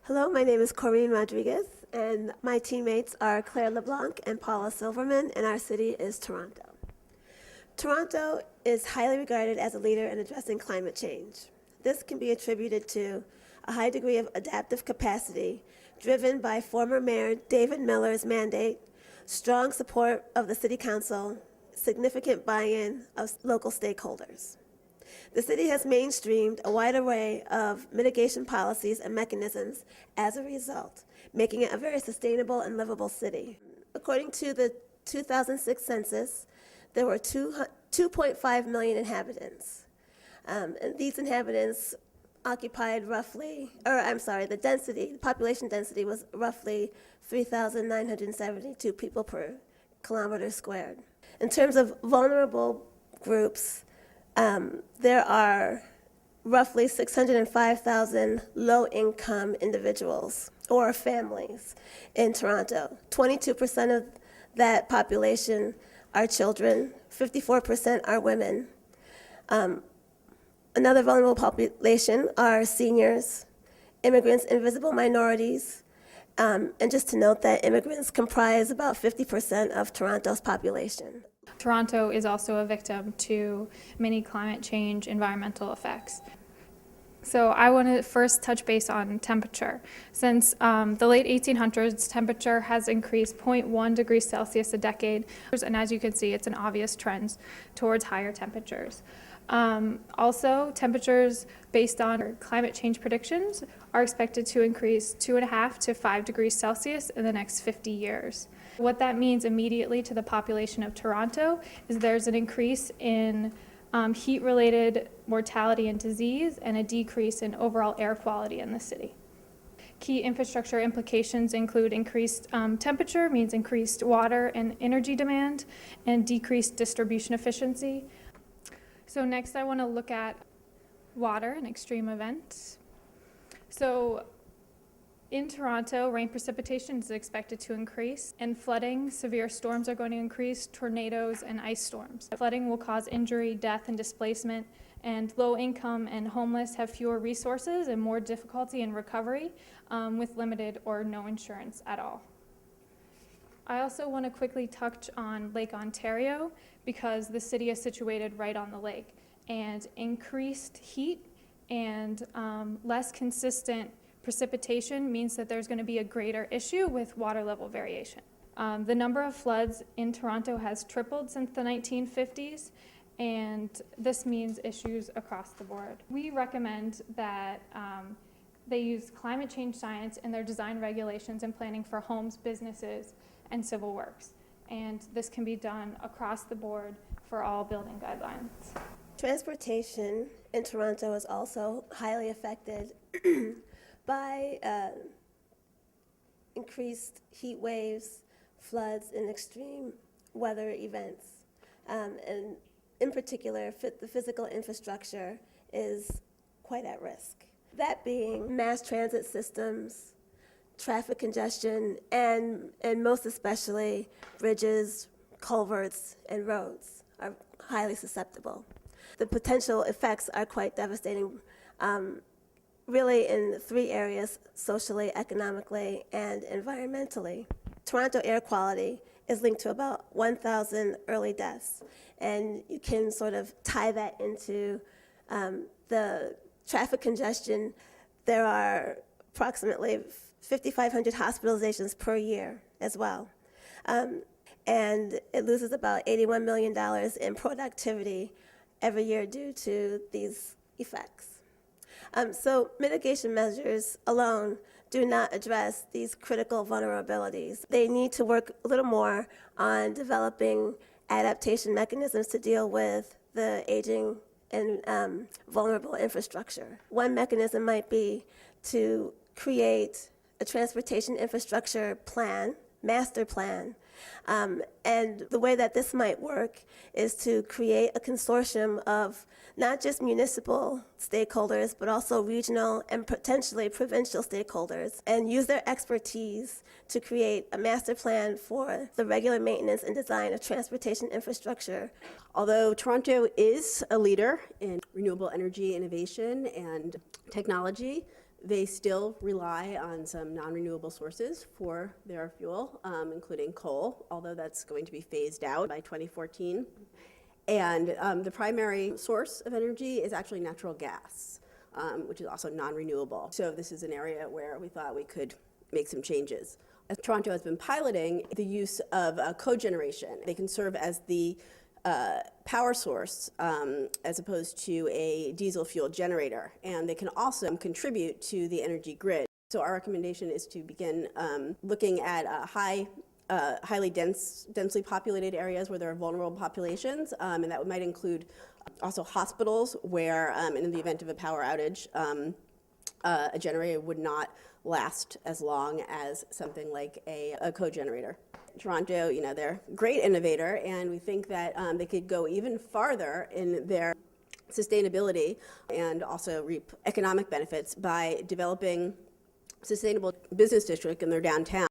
Hello, my name is Corrine Rodriguez, and my teammates are Claire LeBlanc and Paula Silverman, and our city is Toronto. Toronto is highly regarded as a leader in addressing climate change. This can be attributed to a high degree of adaptive capacity driven by former Mayor David Miller's mandate, strong support of the City Council, significant buy-in of local stakeholders. The city has mainstreamed a wide array of mitigation policies and mechanisms as a result, making it a very sustainable and livable city. According to the 2006 census, there were 2.5 million inhabitants. And these inhabitants occupied the population density was roughly 3,972 people per kilometer squared. In terms of vulnerable groups, there are roughly 605,000 low-income individuals or families in Toronto. 22% of that population are children, 54% are women. Another vulnerable population are seniors, immigrants, invisible minorities, and just to note that immigrants comprise about 50% of Toronto's population. Toronto is also a victim to many climate change environmental effects. So I want to first touch base on temperature. Since the late 1800s, temperature has increased 0.1 degrees Celsius a decade, and as you can see, it's an obvious trend towards higher temperatures. Also, temperatures based on climate change predictions are expected to increase 2.5 to 5 degrees Celsius in the next 50 years. What that means immediately to the population of Toronto is there's an increase in heat-related mortality and disease and a decrease in overall air quality in the city. Key infrastructure implications include increased temperature means increased water and energy demand and decreased distribution efficiency. So next I want to look at water and extreme events. So in Toronto, rain precipitation is expected to increase, and flooding, severe storms are going to increase, tornadoes, and ice storms. Flooding will cause injury, death, and displacement, and low income and homeless have fewer resources and more difficulty in recovery with limited or no insurance at all. I also want to quickly touch on Lake Ontario because the city is situated right on the lake, and increased heat and less consistent precipitation means that there's going to be a greater issue with water level variation. The number of floods in Toronto has tripled since the 1950s, and this means issues across the board. We recommend that they use climate change science in their design regulations and planning for homes, businesses, and civil works. And this can be done across the board for all building guidelines. Transportation in Toronto is also highly affected by increased heat waves, floods, and extreme weather events. And in particular, the physical infrastructure is quite at risk. That being mass transit systems, traffic congestion, and most especially bridges, culverts, and roads are highly susceptible. The potential effects are quite devastating, really in 3 areas: socially, economically, and environmentally. Toronto air quality is linked to about 1,000 early deaths, and you can sort of tie that into the traffic congestion. There are approximately 5,500 hospitalizations per year as well. And it loses about $81 million in productivity every year due to these effects. So mitigation measures alone do not address these critical vulnerabilities. They need to work a little more on developing adaptation mechanisms to deal with the aging and vulnerable infrastructure. One mechanism might be to create a transportation infrastructure plan, master plan. And the way that this might work is to create a consortium of not just municipal stakeholders, but also regional and potentially provincial stakeholders, and use their expertise to create a master plan for the regular maintenance and design of transportation infrastructure. Although Toronto is a leader in renewable energy innovation and technology, They still rely on some non-renewable sources for their fuel, including coal, although that's going to be phased out by 2014. And the primary source of energy is actually natural gas, which is also non-renewable. So this is an area where we thought we could make some changes. Toronto has been piloting the use of cogeneration. They can serve as the power source as opposed to a diesel fuel generator, and they can also contribute to the energy grid. So our recommendation is to begin looking at highly densely populated areas where there are vulnerable populations, and that might include also hospitals where, in the event of a power outage, a generator would not last as long as something like a cogenerator. Toronto, they're a great innovator, and we think that they could go even farther in their sustainability and also reap economic benefits by developing sustainable business district in their downtown.